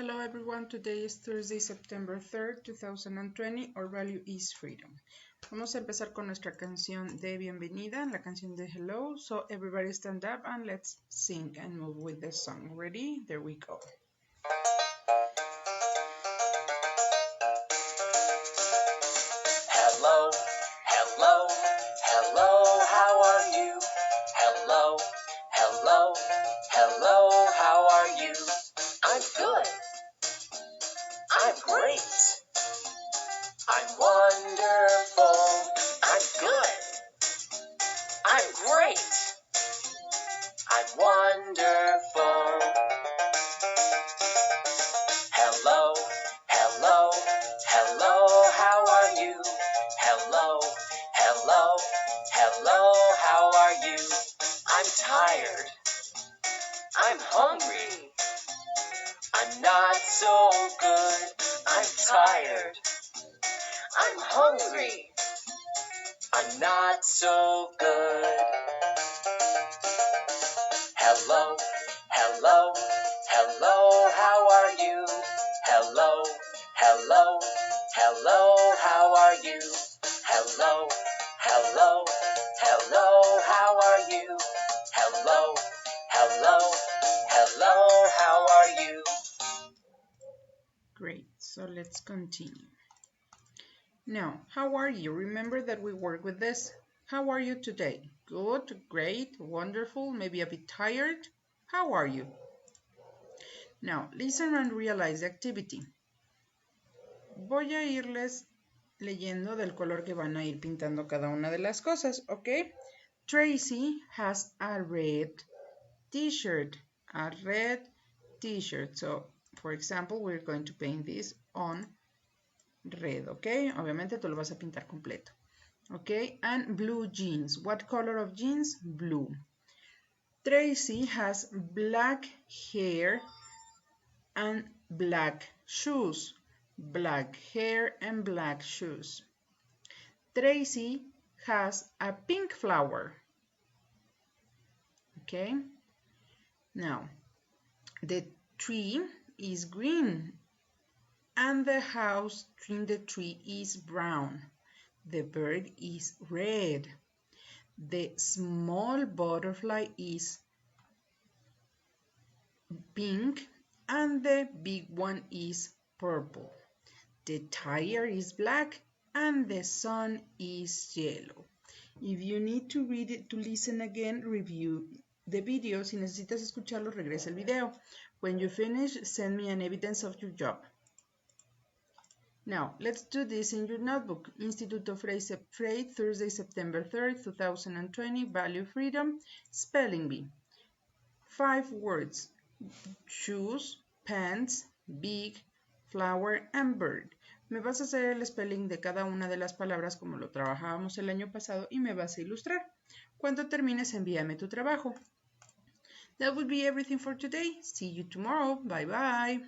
Hello everyone, today is Thursday, September 3rd, 2020. Our value is freedom. Vamos a empezar con nuestra canción de bienvenida, la canción de Hello. So everybody stand up and let's sing and move with the song. Ready? There we go. Hello, hello, hello, how are you? Hello, hello, hello, how are you? I'm good. I'm great. I'm wonderful. I'm good. I'm great. I'm wonderful. Hello, hello, hello, how are you? Hello, hello, hello, how are you? I'm tired. I'm hungry. I'm not so good. I'm tired. I'm hungry. I'm not so good. Hello, hello, hello, how are you? Hello, hello, hello, how are you? Hello, hello, hello, how are you? Hello, hello, hello, how are you? Great, so let's continue. Now, how are you? Remember that we work with this. How are you today? Good, great, wonderful, maybe a bit tired. How are you? Now, listen and realize the activity. Voy a irles leyendo del color que van a ir pintando cada una de las cosas, ¿ok? Tracy has a red t-shirt, a red t-shirt. So, for example, we're going to paint this on red, ¿ok? Obviamente tú lo vas a pintar completo, ¿ok? And blue jeans. What color of jeans? Blue. Tracy has black hair and black shoes. Black hair and black shoes. Tracy has a pink flower. Okay. Now, the tree is green and the house in the tree is brown. The bird is red. The small butterfly is pink and the big one is purple. The tire is black and the sun is yellow. If you need to read it, to listen again, review the video. Si necesitas escucharlo, regresa el video. When you finish, send me an evidence of your job. Now, let's do this in your notebook. Instituto Frey, Thursday, September 3rd, 2020, value freedom, spelling bee. 5 words, shoes, pants, big, flower, and bird. Me vas a hacer el spelling de cada una de las palabras como lo trabajábamos el año pasado y me vas a ilustrar. Cuando termines, envíame tu trabajo. That would be everything for today. See you tomorrow. Bye bye.